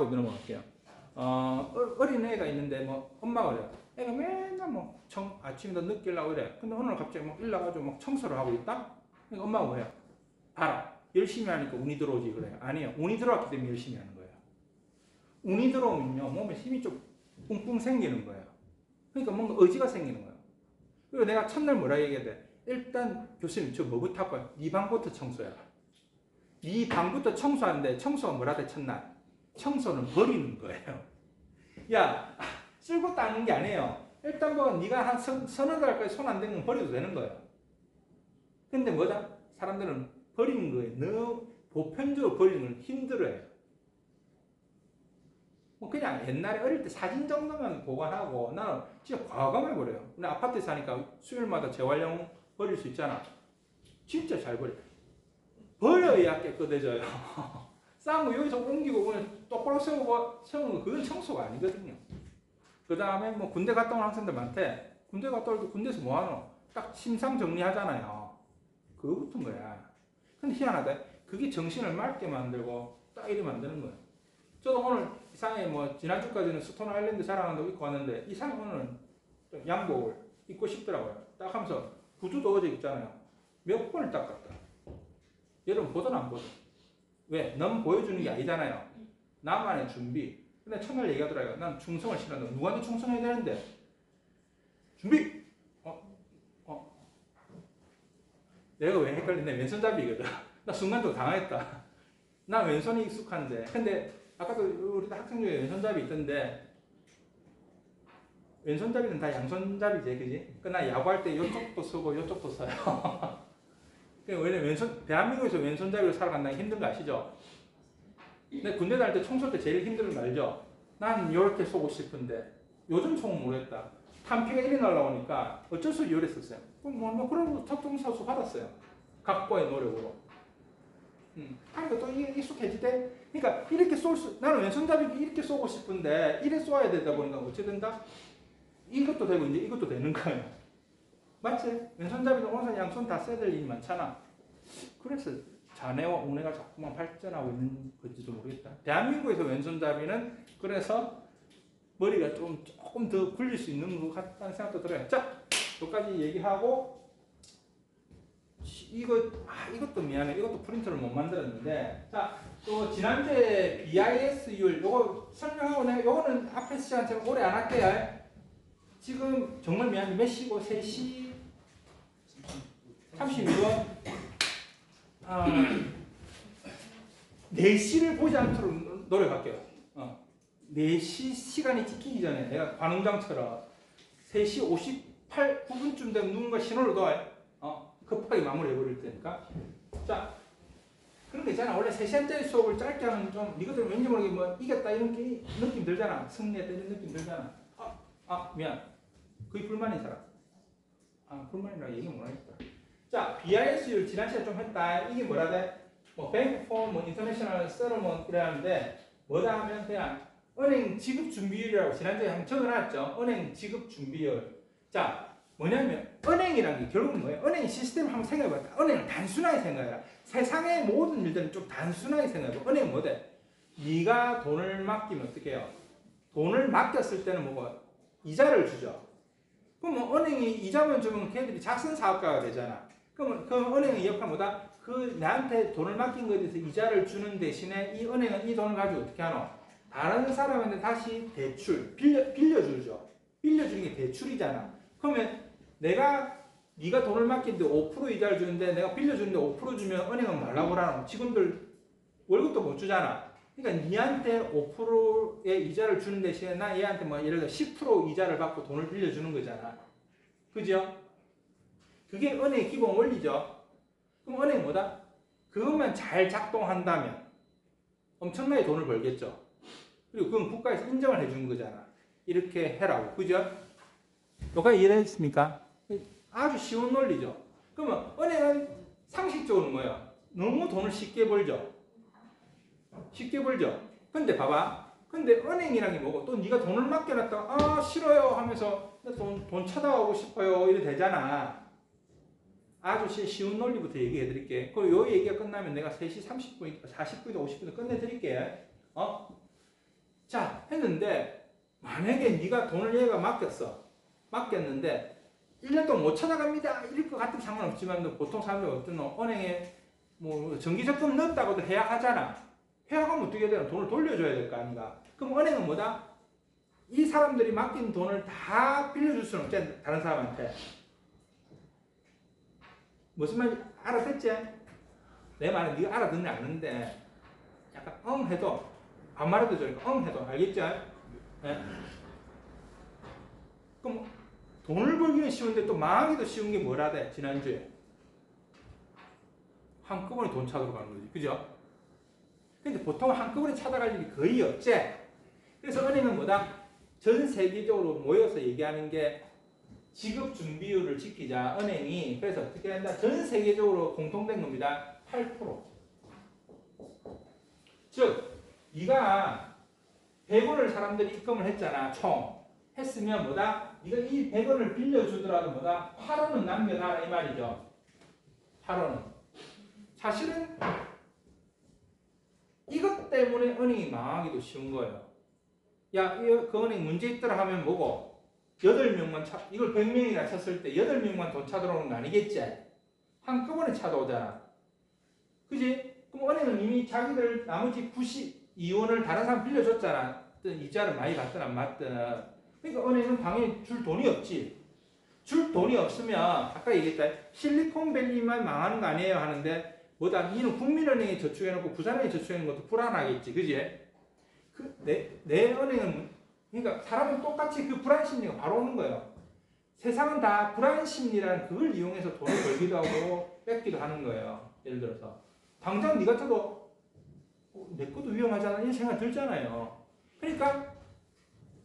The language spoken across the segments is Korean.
넘어갈게요. 어린 애가 있는데 뭐 엄마가 그래요. 애가 맨날 뭐 아침부터 늦게 일어나고 이래. 근데 오늘 갑자기 막 일어나가지고 막 청소를 하고 있다? 그러니까 엄마가 뭐해요? 봐라. 열심히 하니까 운이 들어오지 그래요. 아니에요. 운이 들어왔기 때문에 열심히 하는 거예요. 운이 들어오면요. 몸에 힘이 좀 뿡뿡 생기는 거예요. 그러니까 뭔가 의지가 생기는 거예요. 그리고 내가 첫날 뭐라 얘기해야 돼? 일단 교수님 저 뭐부터 할 거야? 네 방부터 청소해라. 네 방부터 청소하는데 청소가 뭐라 돼 첫날? 청소는 버리는 거예요. 야, 쓸고 닦는 게 아니에요. 일단 뭐 네가 한 서너 달까지 손 안 대면 버려도 되는 거예요. 근데 뭐다? 사람들은 버리는 거에 너무 보편적으로 버리는 걸 힘들어해요. 뭐 그냥 옛날에 어릴 때 사진 정도만 보관하고 나는 진짜 과감해버려요. 근데 아파트에 사니까 수요일마다 재활용 버릴 수 있잖아. 진짜 잘 버려. 버려야 깨끗해져요. 싸운 거 여기서 옮기고 그냥 똑바로 세우는 거 그건 청소가 아니거든요. 그 다음에 뭐 군대 갔다 온 학생들 많대. 군대 갔다 올 때 군대에서 뭐 하노? 딱 심상 정리하잖아요. 그거 붙은 거야. 근데 희한하다. 그게 정신을 맑게 만들고 딱 이렇게 만드는 거예요. 저도 오늘 이상하게 뭐 지난주까지는 스톤 아일랜드 자랑한다고 입고 왔는데 이상하게 오늘은 좀 양복을 입고 싶더라고요. 딱 하면서 구두도 어제 입잖아요. 몇 번을 닦았다. 여러분 보든 안 보든. 왜? 넌 보여주는 게 아니잖아요. 나만의 준비. 근데 첫날 얘기하더라고요. 난 충성을 싫어한다. 누구한테 충성해야 되는데? 준비! 내가 왜 헷갈리네? 왼손잡이거든. 나 순간적으로 당황했다. 나 왼손이 익숙한데. 근데 아까도 우리 학생 중에 왼손잡이 있던데 왼손잡이는 다 양손잡이지, 그지? 나 야구할 때 이쪽도 쓰고 이쪽도 써요. 왜냐면 대한민국에서 왼손잡이로 살아간다는 게 힘든 거 아시죠? 근데 군대 다닐 때 총 쏠 때 제일 힘든 거 알죠? 난 이렇게 쏘고 싶은데 요즘 총은 모르겠다. 탄피가 이리 날라오니까 어쩔 수 없이 이래 썼어요. 그런 특종사수 받았어요. 각고의 노력으로. 하니까 또 이게 익숙해지대. 그러니까 이렇게 나는 왼손잡이 이렇게 쏘고 싶은데 이래 쏘아야 되다 보니까 어찌 된다? 이것도 되고 이제 이것도 되는 거예요. 맞지? 왼손잡이도 오른손 양손 다 써야 될 일이 많잖아. 그래서 자네와 운해가 자꾸만 발전하고 있는 건지도 모르겠다. 대한민국에서 왼손잡이는 그래서 머리가 조금 더 굴릴 수 있는 것 같다는 생각도 들어요. 자, 여기까지 얘기하고 이것도 미안해. 이것도 프린터를 못 만들었는데 자, 또 지난주에 BIS율 요거 설명하고 내가 요거는 앞에 시간처럼 오래 안 할게요. 지금 정말 미안해. 몇 시고? 3시 32분 4시를 보지 않도록 노력할게요. 4시 시간이 찍히기 전에 내가 관웅장처럼 3시 58, 9분쯤 되면 누군가 신호를 둬요. 급하게 마무리해버릴 테니까. 자, 그런 거 있잖아. 원래 3시간짜리 수업을 짧게 하면 좀, 니거들 왠지 모르게 뭐, 이겼다 이런 느낌 들잖아. 승리했다 이런 느낌 들잖아. 미안. 그게 불만인 사람. 불만이라고 얘기 못 하겠다. 자, BIS율 지난 시간에 좀 했다. 이게 뭐라 돼? 뭐, 뱅크 폼, 뭐, 인터내셔널 세러먼 이라는데, 뭐다 하면 그냥, 은행 지급 준비율이라고 지난주에 한번 적어놨죠. 은행 지급 준비율. 자, 뭐냐면 은행이라는 게 결국은 뭐예요? 은행 시스템을 한번 생각해봐. 은행을 단순하게 생각해라. 세상의 모든 일들은 좀 단순하게 생각해봐. 은행은 뭐돼? 네가 돈을 맡기면 어떻게 해요? 돈을 맡겼을 때는 뭐고? 이자를 주죠. 그럼 뭐 은행이 이자만 주면 걔들이 작선 사업가가 되잖아. 그럼 은행의 역할은 뭐다? 나한테 돈을 맡긴 거에 대해서 이자를 주는 대신에 이 은행은 이 돈을 가지고 어떻게 하노? 다른 사람한테 다시 대출, 빌려주죠. 빌려주는 게 대출이잖아. 그러면 네가 돈을 맡기는데 5% 이자를 주는데 내가 빌려주는데 5% 주면 은행은 말라고 하노? 직원들 월급도 못 주잖아. 그러니까 니한테 5%의 이자를 주는 대신에 나 얘한테 뭐 예를 들어 10% 이자를 받고 돈을 빌려주는 거잖아. 그죠? 그게 은행의 기본 원리죠. 그럼 은행이 뭐다? 그것만 잘 작동한다면 엄청나게 돈을 벌겠죠. 그리고 그건 국가에서 인정을 해주는 거잖아. 이렇게 해라고. 그죠? 여기까지 이해됐습니까? 아주 쉬운 논리죠. 그러면 은행은 상식적으로 뭐야? 너무 돈을 쉽게 벌죠. 쉽게 벌죠. 근데 봐봐. 근데 은행이란 게 뭐고 또 네가 돈을 맡겨놨다가 싫어요 하면서 돈 찾아가고 싶어요 이래 되잖아. 아주 쉬운 논리부터 얘기해 드릴게. 그리고 요 얘기가 끝나면 내가 3시 30분, 40분이나 50분 끝내 드릴게. 했는데 만약에 네가 돈을 얘가 맡겼는데 1년 동안 못 찾아갑니다. 이럴 것 같은 상관없지만 보통 사람들이 어떤 은행에 뭐 정기적금 넣었다고도 해약하잖아. 해약하면 어떻게 되나? 돈을 돌려줘야 될 거 아닌가. 그럼 은행은 뭐다? 이 사람들이 맡긴 돈을 다 빌려줄 수는 없잖아. 다른 사람한테. 무슨 말인지 알아듣지? 내 말은 네가 알아듣는 않는데 약간 응 해도 안 말해도 되니까 응 해도 알겠지? 네? 그럼 돈을 벌기는 쉬운데 또 망하기도 쉬운 게 뭐라 돼? 지난주에 한꺼번에 돈 찾으러 가는 거지. 그죠? 근데 보통 한꺼번에 찾아갈 일이 거의 없지? 그래서 은행은 뭐다? 전 세계적으로 모여서 얘기하는 게 지급 준비율을 지키자. 은행이 그래서 어떻게 한다? 전 세계적으로 공통된 겁니다. 8%. 즉 네가 100원을 사람들이 입금을 했잖아. 총 했으면 뭐다? 네가 이 100원을 빌려주더라도 뭐다? 8원은 남겨놔라 이 말이죠. 8원은. 사실은 이것 때문에 은행이 망하기도 쉬운 거예요. 야, 그 은행 문제 있더라 하면 뭐고? 8명만 이걸 100명이나 쳤을 때 8명만 돈 찾아오는 거 아니겠지? 한꺼번에 찾아오잖아. 그지? 그럼 은행은 이미 자기들 나머지 92원을 다른 사람 빌려줬잖아. 이자를 많이 받든 안 받든. 그러니까 은행은 당연히 줄 돈이 없지. 줄 돈이 없으면 아까 얘기했다. 실리콘밸리만 망하는 거 아니에요 하는데 뭐다? 니는 국민은행에 저축해놓고 부산은행에 저축해놓은 것도 불안하겠지. 그지? 내 은행은 그러니까 사람은 똑같이 그 불안 심리가 바로 오는 거예요. 세상은 다 불안 심리라는 그걸 이용해서 돈을 벌기도 하고 뺏기도 하는 거예요. 예를 들어서 당장 네 같아도 내 것도 위험하잖아 이런 생각 들잖아요. 그러니까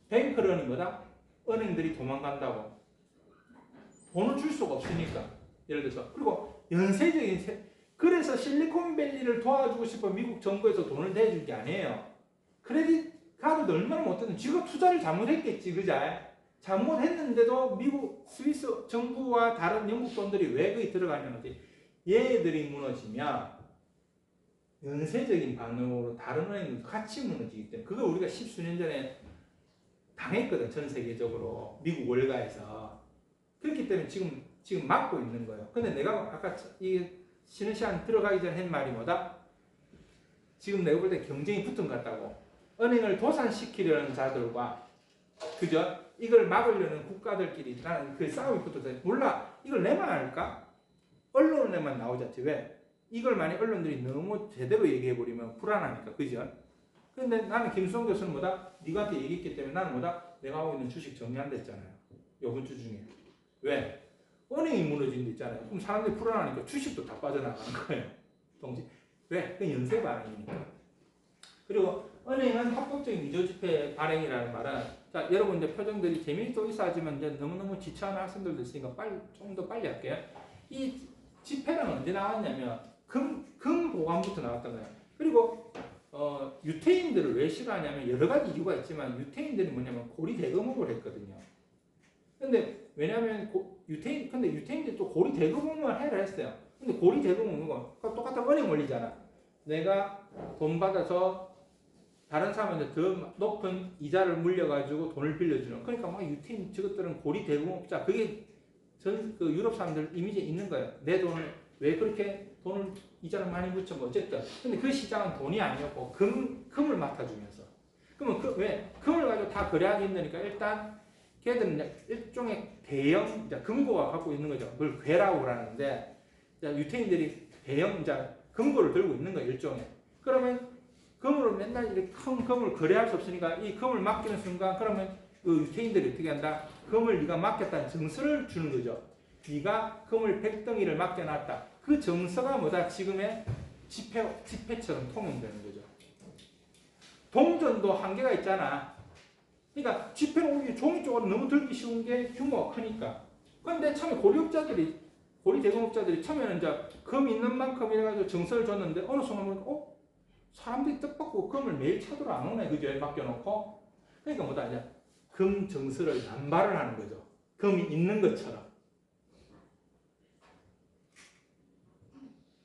뱅크런이 뭐다? 은행들이 도망간다고. 돈을 줄 수가 없으니까. 예를 들어서 그리고 연쇄적인 그래서 실리콘밸리를 도와주고 싶어 미국 정부에서 돈을 내줄 게 아니에요. 크레딧 카드도 얼마나 못했는데 지가 투자를 잘못했겠지. 그자? 잘못했는데도 미국 스위스 정부와 다른 영국 돈들이 왜 거기 들어가냐면 얘들이 무너지면 연쇄적인 반응으로 다른 은행들도 같이 무너지기 때문에 그걸 우리가 십수년 전에 당했거든. 전 세계적으로 미국 월가에서. 그렇기 때문에 지금 막고 있는 거예요. 근데 내가 아까 이 쉬는 시간 들어가기 전에 한 말이 뭐다? 지금 내가 볼 때 경쟁이 붙은 것 같다고. 은행을 도산시키려는 자들과 그죠? 이걸 막으려는 국가들끼리 나는 그 싸움이 붙어서 몰라. 이걸 내만 할까? 언론에만 나오자지. 왜? 이걸 만약 언론들이 너무 제대로 얘기해버리면 불안하니까. 그죠? 근데 나는 김수홍 교수는 뭐다? 네가한테 얘기했기 때문에 나는 뭐다? 내가 하고 있는 주식 정리한다 했잖아요. 요번 주 중에. 왜? 은행이 무너진 데 있잖아요. 그럼 사람들이 불안하니까 주식도 다 빠져나가는 거예요. 동시. 왜? 그 연쇄 반응이니까. 그리고 은행은 합법적인 위조지폐 발행이라는 말은 자 여러분 이제 표정들이 재미있어 하지만 이제 너무너무 지쳐하는 학생들도 있으니까 좀 더 빨리 할게요. 이 지폐는 언제 나왔냐면 금 보관부터 나왔던 거예요. 그리고 유태인들을 왜 싫어하냐면 여러 가지 이유가 있지만 유태인들이 뭐냐면 고리 대금업을 했거든요. 근데 왜냐면 근데 유태인들이 또 고리 대금업만 해라 했어요. 근데 고리 대금업은 똑같은 은행 원리잖아. 내가 돈 받아서 다른 사람한테 더 높은 이자를 물려가지고 돈을 빌려주는. 그러니까 막 유태인 저것들은 고리 대금업자. 그게 그 유럽 사람들 이미지에 있는 거예요. 내 돈을 왜 그렇게 돈을 이자를 많이 붙여 뭐 어쨌든. 근데 그 시장은 돈이 아니었고 금을 맡아주면서. 그러면 왜 금을 가지고 다 거래하기 힘드니까 일단 걔들은 일종의 대형 금고가 갖고 있는 거죠. 그걸 괴라고 하는데 유태인들이 대형 금고를 들고 있는 거예요. 일종의. 그러면 금으로 맨날 이렇게 큰 금을 거래할 수 없으니까 이 금을 맡기는 순간 그러면 그 유태인들이 어떻게 한다? 금을 네가 맡겼다는 증서를 주는 거죠. 네가 금을 100덩이를 맡겨놨다. 그 증서가 뭐다? 지금의 지폐처럼 통용되는 거죠. 동전도 한계가 있잖아. 그러니까 지폐는 오히려 종이 쪽으로 너무 들기 쉬운 게 규모가 크니까. 그런데 처음에 고리 대금업자들이 처음에는 이제 금 있는 만큼 이래가지고 증서를 줬는데 어느 순간 보니까 사람들이 뜻밖고 금을 매일 찾으러 안 오네. 그죠? 맡겨놓고. 그러니까 뭐다? 이제 금 증서를 남발을 하는 거죠. 금이 있는 것처럼.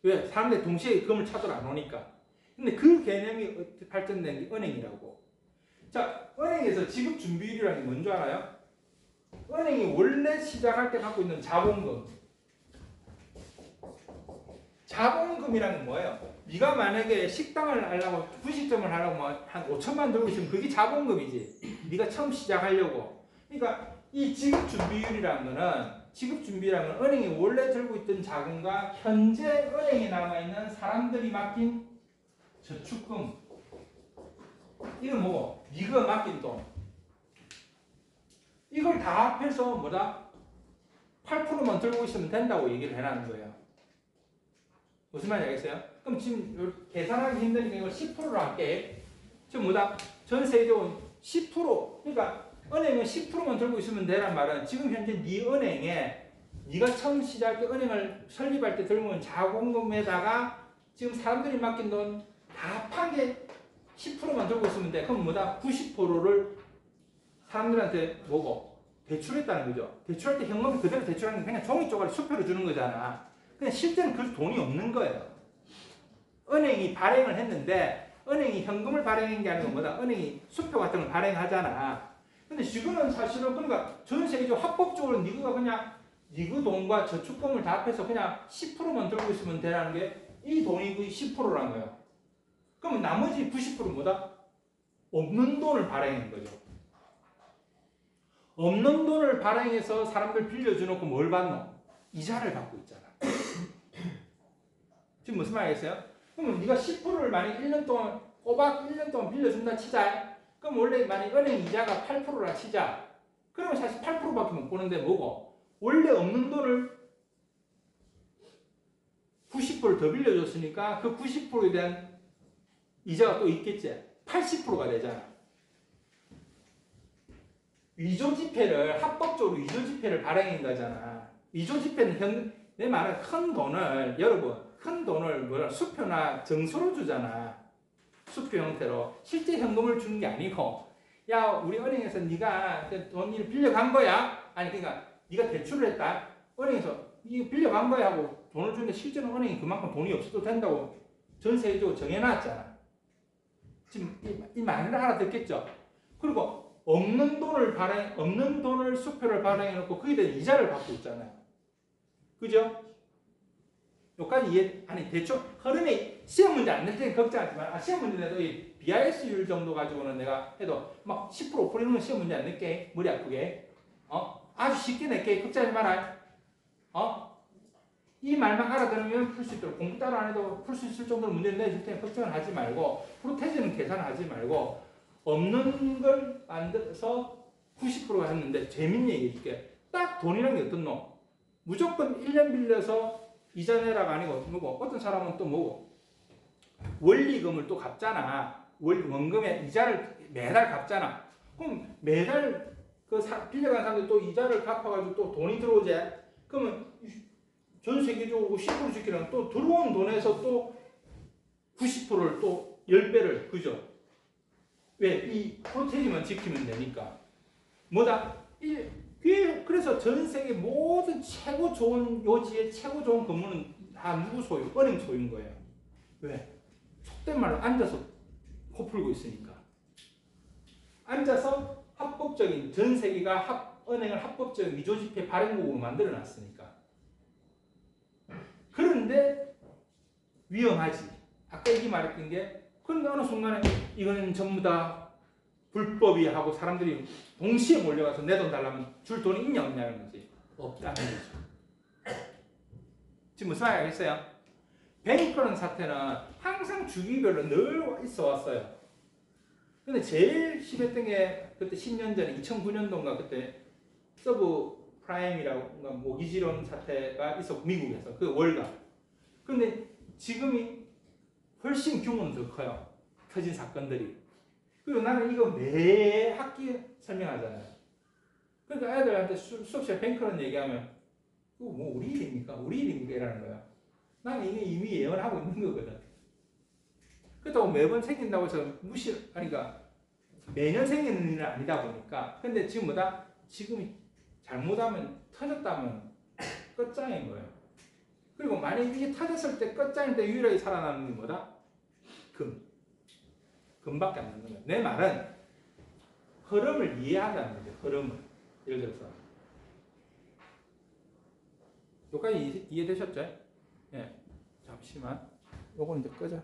왜? 사람들이 동시에 금을 찾으러 안 오니까. 근데 그 개념이 발전된 게 은행이라고. 자, 은행에서 지급 준비율이라는 게 뭔지 알아요? 은행이 원래 시작할 때 갖고 있는 자본금. 자본금이라는 건 뭐예요? 네가 만약에 식당을 하려고 분식점을 하려고 뭐 한 5천만 들고 있으면 그게 자본금이지. 네가 처음 시작하려고. 그러니까 이 지급 준비율이라는 거는 지급 준비라는 건 은행이 원래 들고 있던 자금과 현재 은행에 남아 있는 사람들이 맡긴 저축금. 이건 뭐고? 네가 맡긴 돈. 이걸 다 합해서 뭐다? 8%만 들고 있으면 된다고 얘기를 해놨는 거예요. 무슨 말인지 알겠어요? 그럼 지금 계산하기 힘드니까 이걸 10%로 할게. 지금 뭐다? 전 세계적으로 10%. 그러니까 은행은 10%만 들고 있으면 되란 말은 지금 현재 네 은행에 네가 처음 시작할 때 은행을 설립할 때 들고 온 자본금에다가 지금 사람들이 맡긴 돈 다 합한 게 10%만 들고 있으면 돼. 그럼 뭐다? 90%를 사람들한테 뭐고? 대출했다는 거죠. 대출할 때 현금 그대로 대출하는 게 그냥 종이 쪼가리 수표로 주는 거잖아. 근데 실제는 그 돈이 없는 거예요. 은행이 발행을 했는데 은행이 현금을 발행한 게 아니고 뭐다? 은행이 수표 같은 걸 발행하잖아. 근데 지금은 사실은 그러니까 전 세계적으로 합법적으로 네가 그냥 네 돈과 저축금을 다 합해서 그냥 10%만 들고 있으면 되라는 게 이 돈이 그 10%라는 거예요. 그러면 나머지 90%는 뭐다? 없는 돈을 발행한 거죠. 없는 돈을 발행해서 사람들 빌려주놓고 뭘 받노? 이자를 받고 있잖아. 지금 무슨 말 알겠어요? 그러면 네가 10%를 만약 1년 동안 꼬박 1년 동안 빌려준다 치자. 그럼 원래 만약 은행 이자가 8%라 치자. 그러면 사실 8%밖에 못 보는데 뭐고? 원래 없는 돈을 90%를 더 빌려줬으니까 그 90%에 대한 이자가 또 있겠지. 80%가 되잖아. 위조지폐를 합법적으로 위조지폐를 발행한 거잖아. 위조지폐는 내 말은 큰 돈을 여러분 큰 돈을 뭐라 수표나 정수로 주잖아. 수표 형태로 실제 현금을 주는 게 아니고 야 우리 은행에서 네가 돈을 빌려간 거야. 아니 그러니까 네가 대출을 했다. 은행에서 이거 빌려간 거야 하고 돈을 주는데 실제는 은행이 그만큼 돈이 없어도 된다고 전 세계적으로 정해놨잖아. 지금 이 말을 알아듣겠죠? 그리고 없는 돈을 수표를 발행해놓고 거기에 대한 이자를 받고 있잖아요. 그죠? 여기까지 대충 흐름이 시험 문제 안 낼 때는 걱정하지 마. 시험 문제 내도 이 BIS율 정도 가지고는 내가 해도 막 10% 5% 이런 건 시험 문제 안 낼게. 머리 아프게. 아주 쉽게 낼게. 걱정하지 마라. 이 말만 알아들으면 풀 수 있도록 공부 따로 안 해도 풀 수 있을 정도로 문제를 내줄 테니 걱정을 하지 말고 프로테지는 계산하지 말고 없는 걸 만들어서 90%가 했는데 재밌는 얘기 해줄게. 딱 돈이라는 게 어떤 놈? 무조건 1년 빌려서 이자 내라가 아니고 뭐고 어떤 사람은 또 뭐고 원리금을 또 갚잖아. 원금의 이자를 매달 갚잖아. 그럼 매달 빌려간 사람들 또 이자를 갚아가지고 또 돈이 들어오지. 그러면 전 세계적으로 10% 지키려면 또 들어온 돈에서 또 90%를 또 10배를 그죠? 왜? 이 프로테지만 지키면 되니까. 뭐다? 그래서 전 세계 모든 최고 좋은 요지의 최고 좋은 건물은 다 누구 소유? 은행 소유인 거예요. 왜? 속된 말로 앉아서 코 풀고 있으니까. 앉아서 합법적인 전 세계가 은행을 합법적인 위조지폐 발행국으로 만들어 놨으니까. 그런데 위험하지. 아까 얘기 말했던 게 그런데 어느 순간에 이거는 전부 다 불법이 하고 사람들이 동시에 몰려가서 내 돈 달라면 줄 돈이 있냐 없냐는 거지. 없다는 거죠. 지금 무슨 말인지 알겠어요? 뱅크런 사태는 항상 주기별로 늘 있어 왔어요. 근데 제일 심했던 게 그때 10년 전에 2009년도인가 그때 서브 프라임이라고 모기지론 사태가 있었고 미국에서 그 월가. 근데 지금이 훨씬 규모는 더 커요. 터진 사건들이. 그리고 나는 이거 매 학기 설명하잖아요. 그러니까 애들한테 수업 시간에 뱅크런 얘기하면 그거 뭐 우리 일입니까? 우리 일입니까? 이라는 거야. 나는 이게 이미 예언하고 있는 거거든. 그렇다고 매번 생긴다고 해서 그러니까 매년 생기는 일은 아니다 보니까. 근데 지금 뭐다? 지금이 잘못하면 터졌다면 끝장인 거예요. 그리고 만약 이게 터졌을 때 끝장일 때 유일하게 살아남는 게 뭐다? 금밖에 안 남는 거예요. 내 말은 흐름을 이해한다는 거죠. 흐름을. 예를 들어서. 여기까지 이해되셨죠? 예. 잠시만. 요거는 이제 끄자.